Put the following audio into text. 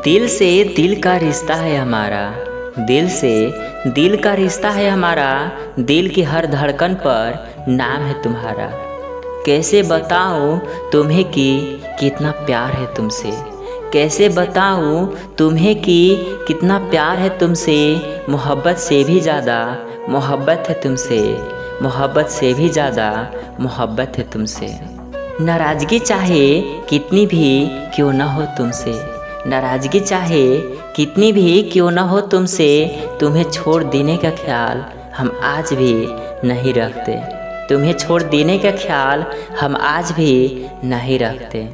दिल से दिल का रिश्ता है हमारा, दिल से दिल का रिश्ता है हमारा, दिल की हर धड़कन पर नाम है तुम्हारा। कैसे बताऊँ तुम्हें कि कितना प्यार है तुमसे, कैसे बताऊँ तुम्हें कि कितना प्यार है तुमसे। मोहब्बत से भी ज़्यादा मोहब्बत है तुमसे, मोहब्बत से भी ज़्यादा मोहब्बत है तुमसे। नाराज़गी चाहे कितनी भी क्यों न हो तुमसे, नाराज़गी चाहे कितनी भी क्यों न हो तुमसे, तुम्हें छोड़ देने का ख्याल हम आज भी नहीं रखते, तुम्हें छोड़ देने का ख्याल हम आज भी नहीं रखते।